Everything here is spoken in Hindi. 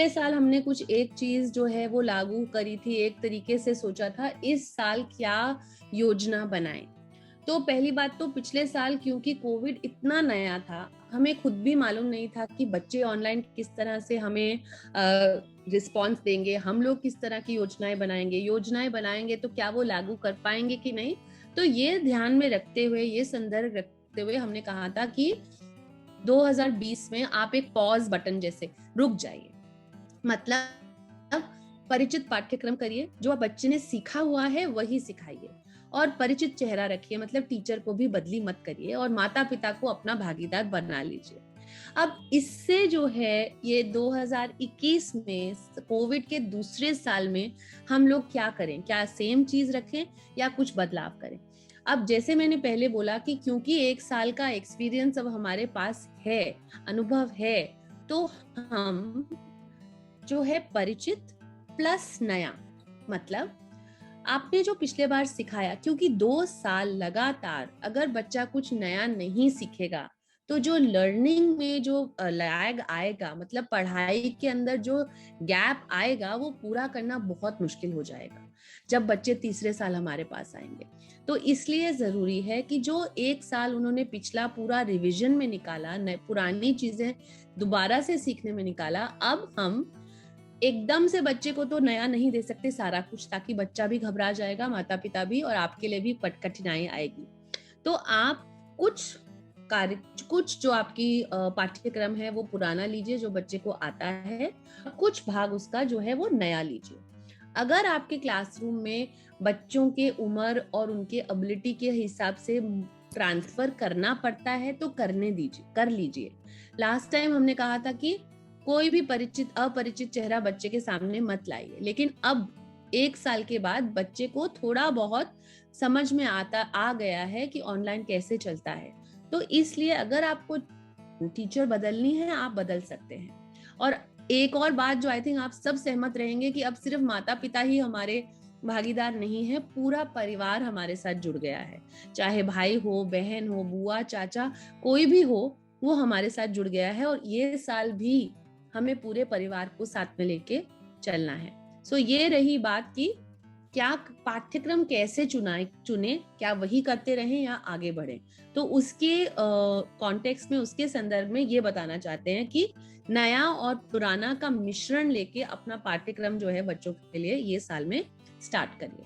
पिछले साल हमने कुछ एक चीज जो है वो लागू करी थी, एक तरीके से सोचा था, इस साल क्या योजना बनाएं। तो पहली बात तो पिछले साल क्योंकि कोविड इतना नया था, हमें खुद भी मालूम नहीं था कि बच्चे ऑनलाइन किस तरह से हमें रिस्पॉन्स देंगे, हम लोग किस तरह की योजनाएं बनाएंगे तो क्या वो लागू कर पाएंगे कि नहीं। तो ये ध्यान में रखते हुए, ये संदर्भ रखते हुए हमने कहा था कि 2020 में आप एक पॉज बटन जैसे रुक जाइए, मतलब परिचित पाठ्यक्रम करिए, जो बच्चे ने सीखा हुआ है वही सिखाइए, और परिचित चेहरा रखिए, मतलब टीचर को भी बदली मत करिए, और माता पिता को अपना भागीदार बना लीजिए। अब इससे जो है ये 2021 में कोविड के दूसरे साल में हम लोग क्या करें, क्या सेम चीज रखें या कुछ बदलाव करें। अब जैसे मैंने पहले बोला कि क्योंकि एक साल का एक्सपीरियंस अब हमारे पास है, अनुभव है, तो हम जो है परिचित प्लस नया, मतलब आपने जो पिछले बार सिखाया, क्योंकि 2 साल लगातार अगर बच्चा कुछ नया नहीं सीखेगा तो जो लर्निंग में जो लैग आएगा, मतलब पढ़ाई के अंदर जो गैप आएगा, वो पूरा करना बहुत मुश्किल हो जाएगा जब बच्चे तीसरे साल हमारे पास आएंगे। तो इसलिए जरूरी है कि जो एक साल उन्होंने पिछला पूरा रिवीजन में निकाला, पुरानी चीजें दोबारा से सीखने में निकाला, अब हम एकदम से बच्चे को तो नया नहीं दे सकते सारा कुछ, ताकि बच्चा भी घबरा जाएगा, माता पिता भी, और आपके लिए भी कठिनाई आएगी। तो आप कुछ जो आपकी पाठ्यक्रम है वो पुराना लीजिए जो बच्चे को आता है, कुछ भाग उसका जो है वो नया लीजिए। अगर आपके क्लासरूम में बच्चों के उम्र और उनके एबिलिटी के हिसाब से ट्रांसफर करना पड़ता है तो कर लीजिए। लास्ट टाइम हमने कहा था कि कोई भी अपरिचित चेहरा बच्चे के सामने मत लाइए, लेकिन अब 1 साल के बाद बच्चे को थोड़ा बहुत समझ में आ गया है कि ऑनलाइन कैसे चलता है। तो इसलिए अगर आपको टीचर बदलनी है, आप बदल सकते हैं। और एक और बात जो आई थिंक आप सब सहमत रहेंगे कि अब सिर्फ माता पिता ही हमारे भागीदार नहीं है, पूरा परिवार हमारे साथ जुड़ गया है, चाहे भाई हो, बहन हो, बुआ, चाचा, कोई भी हो, वो हमारे साथ जुड़ गया है। और ये साल भी हमें पूरे परिवार को साथ में लेके चलना है। सो ये रही बात कि क्या पाठ्यक्रम कैसे चुने, क्या वही करते रहें या आगे बढ़े। तो उसके कॉन्टेक्स्ट में, उसके संदर्भ में ये बताना चाहते हैं कि नया और पुराना का मिश्रण लेके अपना पाठ्यक्रम जो है बच्चों के लिए ये साल में स्टार्ट करिए।